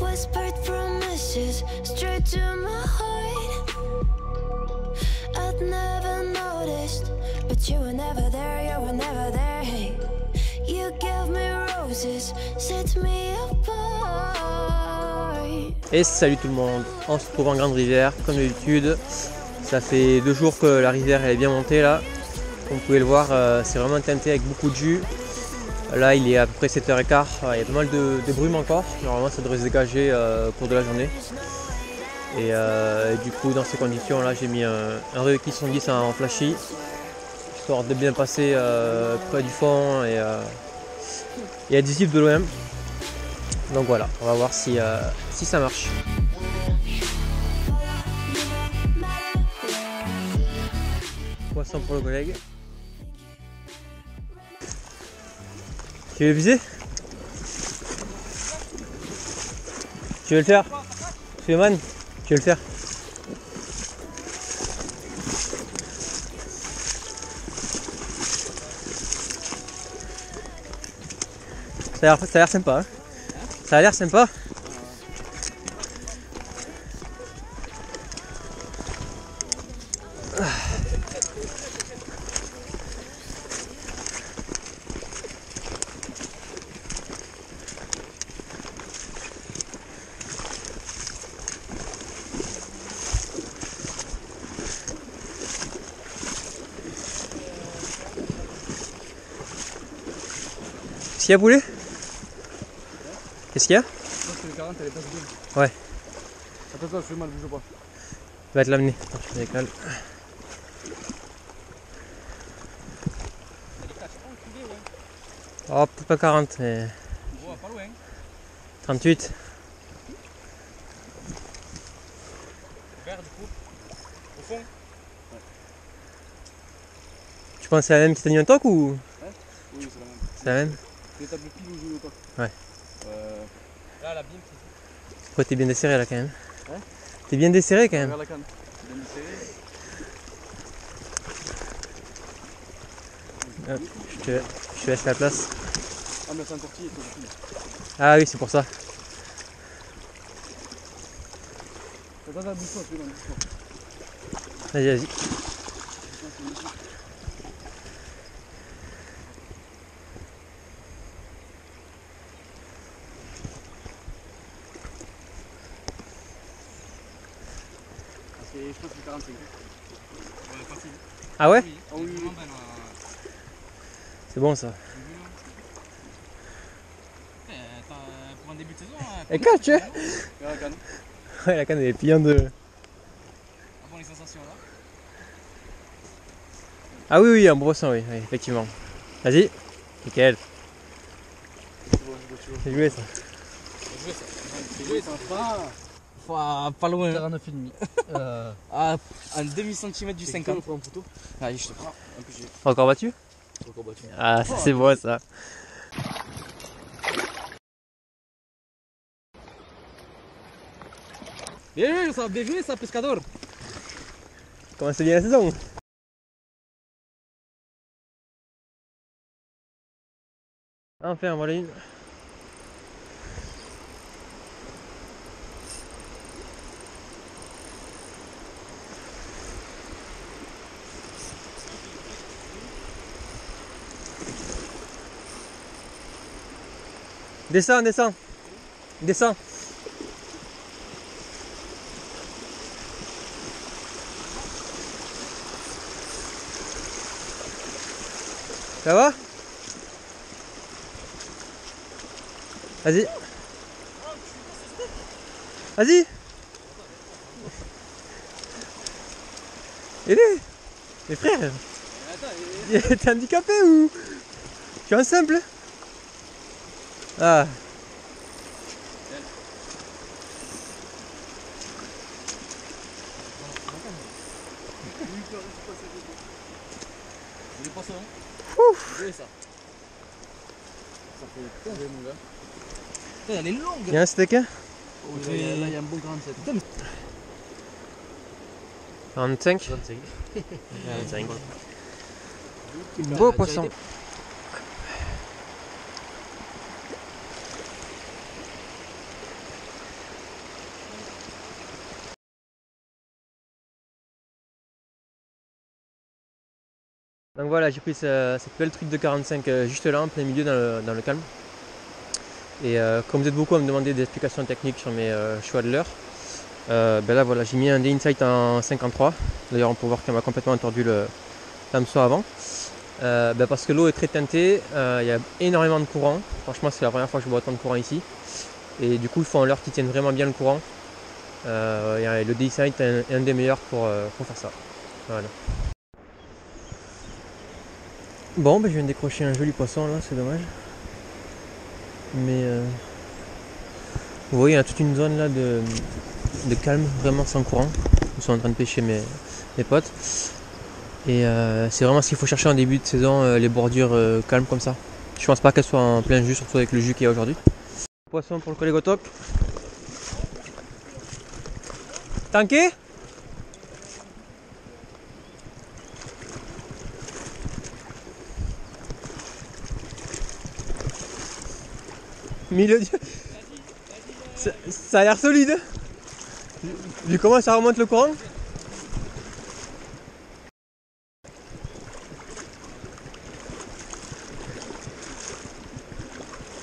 Whispered promises straight to my heart. I'd never noticed, but you were never there, you were never there. Hey, you gave me roses, set me apart. Et salut tout le monde, on se trouve en Grande Rivière, comme d'habitude. Ça fait 2 jours que la rivière elle est bien montée là. Comme vous pouvez le voir, c'est vraiment teinté avec beaucoup de jus. Là il est à peu près 7h15, il y a pas mal de brume encore. Normalement ça devrait se dégager au cours de la journée. Et du coup dans ces conditions là j'ai mis un Reiki 110 en flashy. Histoire de bien passer près du fond et adhésif de l'OM. Donc voilà, on va voir si ça marche. Poisson pour le collègue. Tu veux le viser? Tu veux le faire? Suleiman, tu veux le faire? Ça a l'air sympa. Hein, ça a l'air sympa. Qu'est-ce qu'il y a, poulet? Qu'est-ce qu'il y a? C'est le 40, elle est pas bien. Ouais. Attends, je fais mal, bouge pas. Je vais te l'amener. Je décale. Oh, peut-être pas 40, mais. Oh, pas loin. 38. Vert du coup. Au fond. Ouais. Tu penses que c'est la même qui t'a mis un toc ou? Ouais. Oui, c'est la même. C'est la même? C'est l'étape de pile où je joue au toc. Ouais. Là, la bime. Pourquoi t'es bien desserré là quand même? Ouais. T'es bien desserré quand même. Regarde la canne. Bien desserré. Hop, je te laisse la place. Ah, mais c'est sorti et tout. Ah oui, c'est pour ça. Attends, bouge-toi, bouge-toi. Vas-y, vas-y. Je pense que c'est 45. Ouais, facile. Ah ouais? Ah oui, oui. C'est bon ça. Pour un début de saison. Et quand tu es? Regarde la canne. Ouais, la canne elle est pliante de. Avant les sensations là. Ah oui, oui, en brossant, oui, effectivement. Vas-y. Nickel. C'est joué ça. C'est joué ça. Pas loin. 49,5. À un demi-centimètre du 50. Je prends une photo. Allez, je te prends. Encore battu? Encore battu. Ah, ça c'est beau ça. Bien joué ça, pescador. Comment c'est bien la saison? Enfin, voilà une. Descends, descends. Descends. Ça va? Vas-y. Vas-y. Aidez. Les frères. T'es handicapé ou? Tu es en simple? Ah. Les poissons. Ouf. Ça. Ça fait tomber mon gars. Putain, elle est longue. Il y a un steak hein? Oh, là il y a un beau grand set. Putain, mais... 45. 25. 45. Beau poisson. Donc voilà, j'ai pris cette belle truite de 45 juste là, en plein milieu dans le calme. Et comme vous êtes beaucoup à me demander des explications techniques sur mes choix de leurre, ben là voilà, j'ai mis un Day Insight en 53. D'ailleurs on peut voir qu'elle m'a complètement entordu l'hameçon avant. Parce que l'eau est très teintée, il y a énormément de courant. Franchement c'est la première fois que je vois autant de courant ici. Et du coup il faut un leurre qui tienne vraiment bien le courant. Le Day Insight est un des meilleurs pour faire ça. Voilà. Bon, je viens de décrocher un joli poisson là, c'est dommage. Mais vous voyez, il y a toute une zone là de calme, vraiment sans courant. Ils sont en train de pêcher mes potes. Et c'est vraiment ce qu'il faut chercher en début de saison, les bordures calmes comme ça. Je pense pas qu'elles soient en plein jus, surtout avec le jus qu'il y a aujourd'hui. Poisson pour le collègue au toc. Tanké ? Milieu du... Ça a l'air solide. Vu comment ça remonte le courant.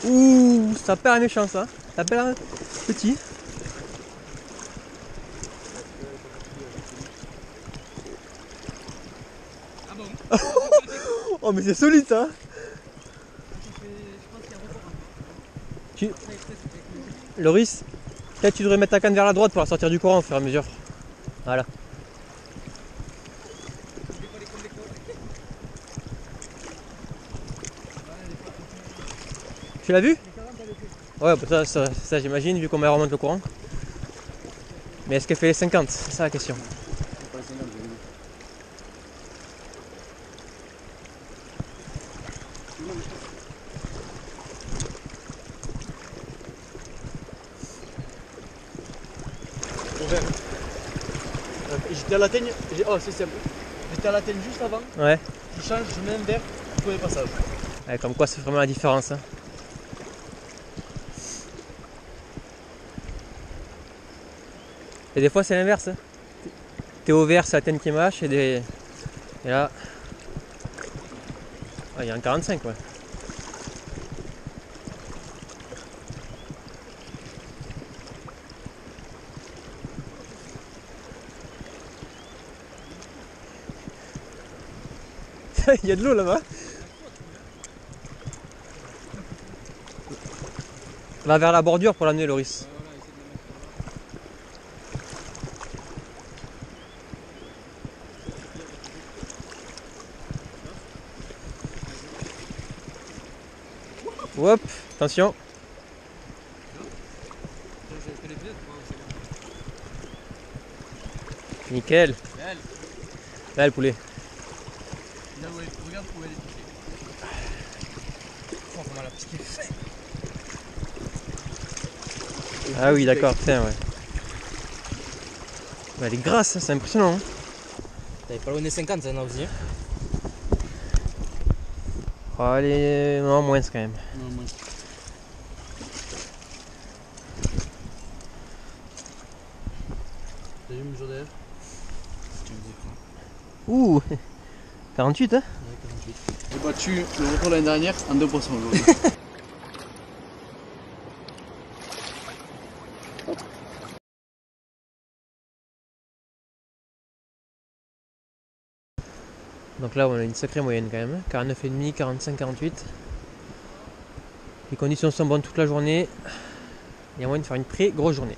Ouh, ça perd méchant ça. Ça perd petit. Ah bon? Oh mais c'est solide ça. Loris, peut-être tu devrais mettre ta canne vers la droite pour la sortir du courant au fur et à mesure. Voilà. Tu l'as vu? Ouais, bah ça j'imagine, vu comment elle remonte le courant. Mais est-ce qu'elle fait les 50? C'est ça la question. J'étais à la teigne, oh c'est simple. J'étais à la teigne juste avant, Ouais. je change, je mets un verre, je fais les passages. Ouais, comme quoi c'est vraiment la différence. Hein. Et des fois c'est l'inverse. Hein. T'es au vert, c'est la teigne qui mâche et là. Ah, il y a un 45 ouais. Il y a de l'eau là-bas. Va vers la bordure pour l'amener, Loris. Hop, attention. Nickel. Belle. Là le poulet. Là, ouais, regarde où elle est touchée. Oh, comment la piscine est faite. Ah oui d'accord, putain ouais. Elle est grasse, c'est impressionnant. Hein. T'avais pas loin 50 ça, non aussi. Oh, allez, non, moins quand même. Non, moi. T'as vu mon jour d'ailleurs? Ouh 48 hein. Ouais, 48. J'ai battu le record l'année dernière en 2% aujourd'hui. Donc là on a une sacrée moyenne quand même. 49,5, 45, 48. Les conditions sont bonnes toute la journée. Il y a moyen de faire une très grosse journée.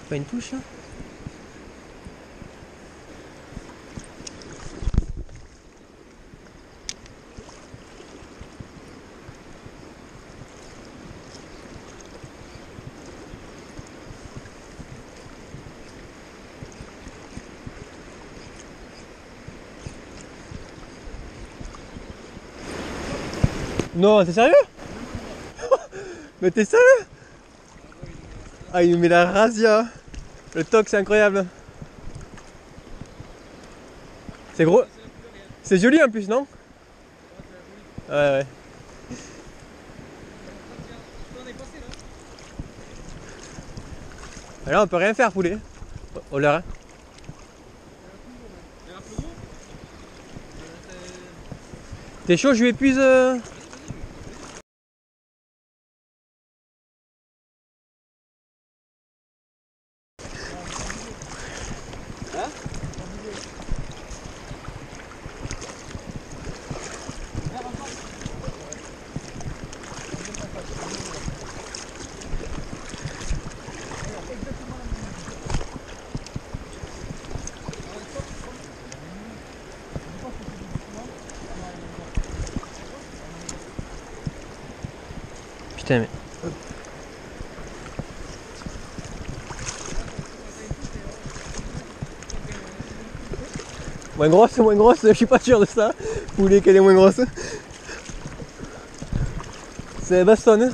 Pas une touche là ? Non, t'es sérieux? Mais t'es sérieux? Ah, il nous met la razzia. Le toc, c'est incroyable. C'est gros. C'est joli en plus, non? Ouais, ouais. Et là, on peut rien faire, poulet. Au leurre. T'es chaud, je lui épuise. Putain, mais. Moins grosse, je suis pas sûr de ça. Poulet qu'elle est moins grosse. C'est baston. Hein.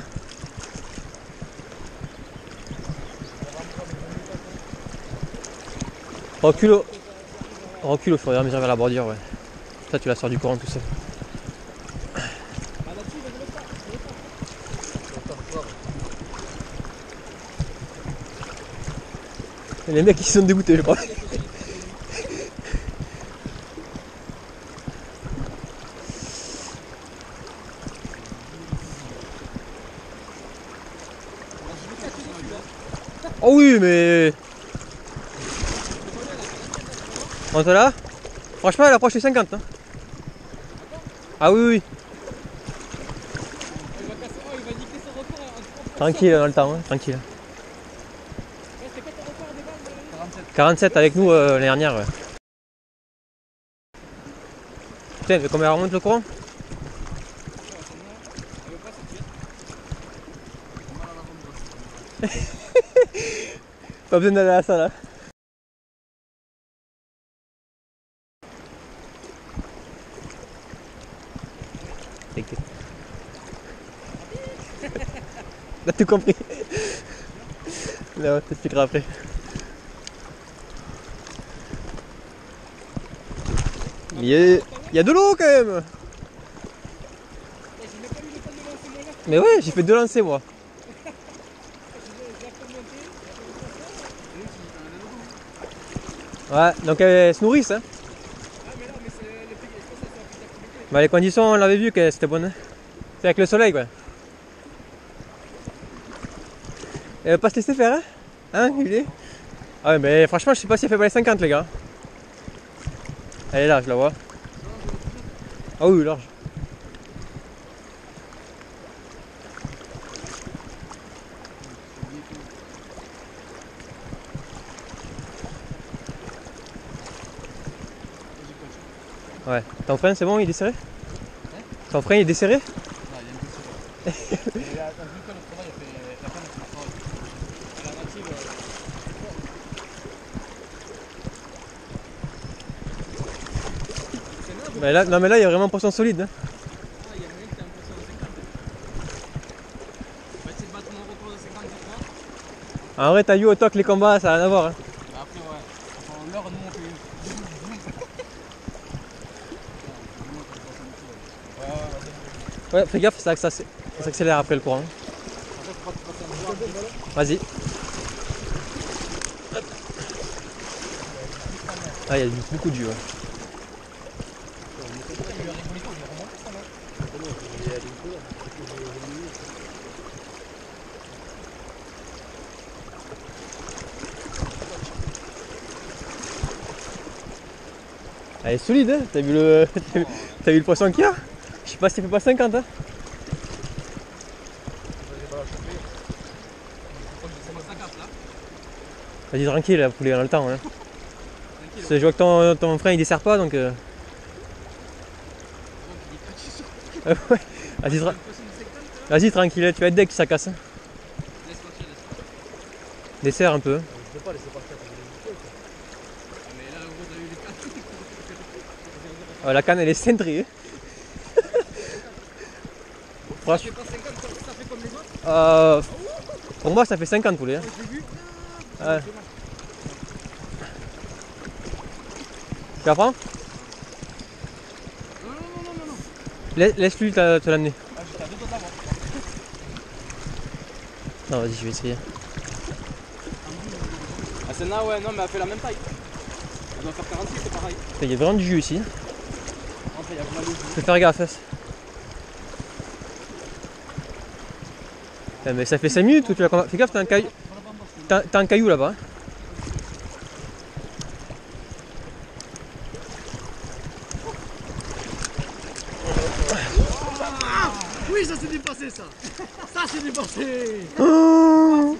Recule au fur et à mesure vers la bordure, ouais. Ça, tu la sors du courant tout seul. Et les mecs ils sont dégoûtés, je crois. Oh oui, mais. Entre là, franchement, elle approche les 50. Hein. Ah oui, oui. Tranquille dans le temps, hein, tranquille. 47 avec nous l'année dernière. Ouais. Putain, mais combien remonte le courant? Pas besoin d'aller à la salle. Hein. T'as tout compris. Là, on t'expliquera après. Il y a de l'eau quand même. Mais ouais, j'ai fait 2 lancers moi. Ouais, donc elles se nourrissent. Hein. Bah, les conditions, on l'avait vu que c'était bonne. Hein. C'est avec le soleil quoi. Elle va pas se laisser faire, hein? Hein, Julie? Ah ouais, mais franchement, je sais pas si elle fait pas les 50, les gars. Elle est là, je la vois. Ah oui, large. Ouais. Ton frein, c'est bon, il est desserré? Ton frein, il est desserré? Non, il y a un peu de dessus. Mais là, non mais là il y a vraiment un poisson solide. Hein. Ah, il y a moyen que tu aies un poisson de 50. On va essayer de battre mon record de 50 je crois. En vrai, t'as vu au toc les combats, ça n'a rien à voir. Hein. Après, ouais. Enfin, l'heure, nous on fait. Ouais, fais gaffe, ça s'accélère après le courant. Vas-y. Ah, il y a beaucoup de jus. Ouais. Elle est solide, hein. T'as vu le poisson qu'il y a? Je sais pas s'il fait pas 50. Hein. Vas-y tranquille, là, poulet, on a le temps. Hein. Je vois que ton frein il dessert pas donc. Ouais. Vas-y tranquille, tu vas être deck si ça casse. Hein. Dessert un peu. La canne elle est cintrée. Voilà. Ça fait pas 50, ça fait comme les autres. Pour moi, ça fait 50 poulets. Hein. J'ai vu. Ouais. Tu la prends? Non. Laisse-lui te l'amener. Ah, j'étais à 2 doigts d'avant. Non, vas-y, je vais essayer. Ah, celle-là, ouais, non, mais elle fait la même taille. Elle doit faire 46, c'est pareil. Il y a vraiment du jus ici. Enfin, il y a vraiment le jus. Faut faire gaffe. Mais ça fait 5 minutes que tu l'as commandé. Fais gaffe, t'as un caillou. T'as un caillou là-bas. Hein. Oui, ça s'est dépassé ça. Ça s'est dépassé. Oh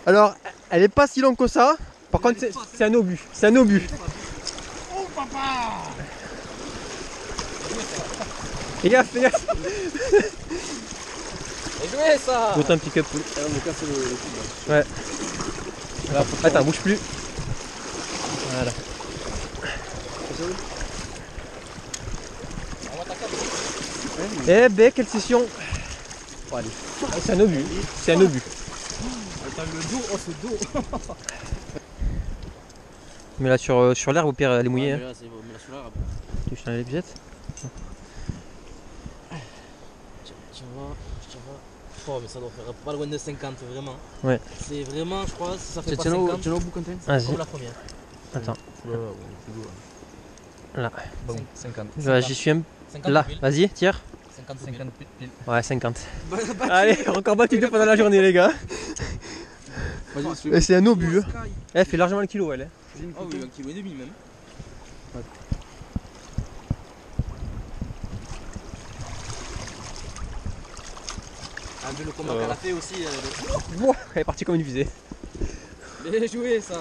alors, elle est pas si longue que ça. Par contre, c'est un obus. C'est un obus. Oh papa. Fais gaffe, fais gaffe. Et joué ça. D'autant un pick-up. Elle va me casser le cul. Ouais. Alors, attends, bouge plus. Voilà. Eh ben, quelle session. Oh, allez. Ah, c'est un obus. C'est un obus. Attends, le dos, oh ce dos. Mais là sur l'herbe, au pire, elle est mouillée. Ouais, Hein. mais là, c'est bon, mais là, celui-là, Tu veux que je t'enlève les pièces? tiens voir. Oh, mais ça doit faire pas loin de 50, vraiment. Ouais. C'est vraiment, je crois, si ça fait pas Tiens 50, au bout, Quentin. Vas-y. comme la première. Attends. Là. Bon, 50. Voilà, j'y suis un... 50 Là, pile. vas-y, tire. 50 pile. Ouais, 50. Allez, encore battu deux pendant la journée, les gars. Et c'est un obus. Elle fait largement le kilo, elle. Hein. Oh oui, 1,5 kg même. Ah, mais le combat qu'elle a fait aussi. Wow, elle est partie comme une fusée. Bien joué ça.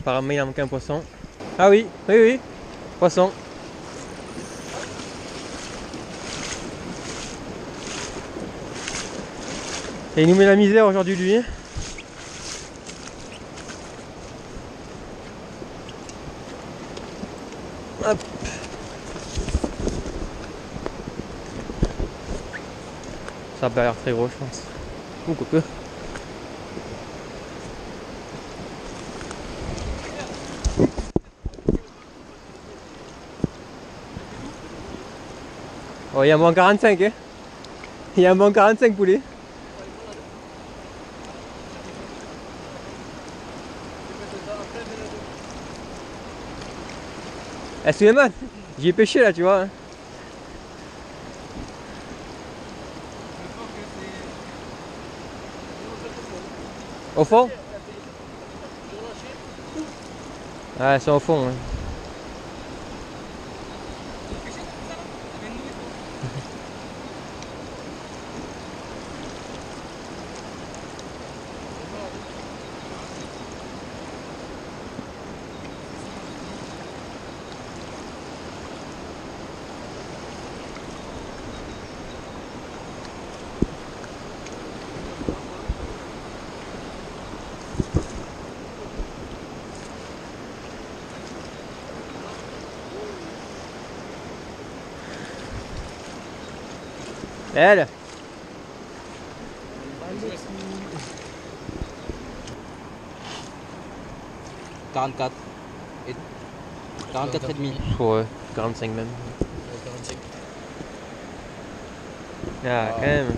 Apparemment, il a manqué un poisson. Ah oui, oui, poisson. Et il nous met la misère aujourd'hui, lui. Hop. Ça a pas l'air très gros, je pense. Ou quoique. Oh, il y a un bon 45, hein. Il y a un bon 45 poulet. Eh Suleiman, j'y ai pêché là, tu vois. Hein. Au fond? Ouais, c'est au fond. Hein. Elle. « 44 et 44 et demi. Ouais, 45 même. 45. Ah, quand même.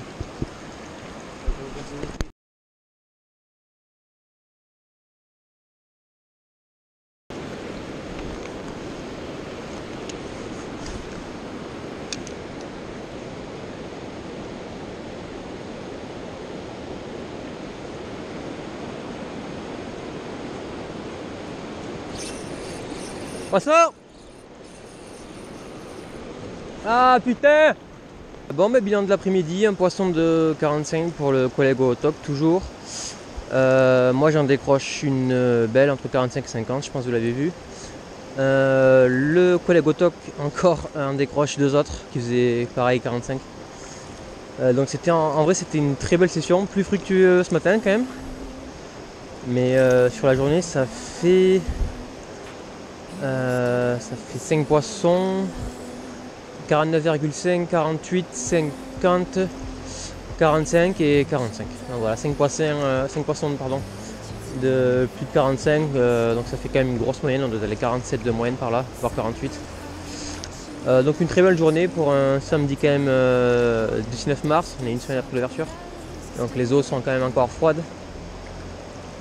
Poisson! Ah putain! Bon, mais bilan de l'après-midi, un poisson de 45 pour le collègue au top, toujours. Moi j'en décroche une belle entre 45 et 50, je pense que vous l'avez vu. Le collègue Otok encore en décroche 2 autres qui faisaient pareil 45. Donc c'était en vrai c'était une très belle session, plus fructueuse ce matin quand même. Mais sur la journée ça fait 5 poissons, 49,5, 48, 50, 45 et 45. Donc voilà, 5 poissons pardon, de plus de 45, donc ça fait quand même une grosse moyenne, on doit aller 47 de moyenne par là, voire 48. Donc une très belle journée pour un samedi quand même 19 mars, on est une semaine après l'ouverture. Donc les eaux sont quand même encore froides.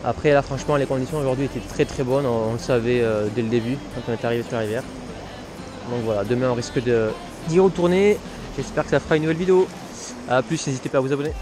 Après là franchement les conditions aujourd'hui étaient très bonnes, on le savait dès le début quand on est arrivé sur la rivière. Donc voilà, demain on risque d'y retourner, j'espère que ça fera une nouvelle vidéo. A plus, n'hésitez pas à vous abonner.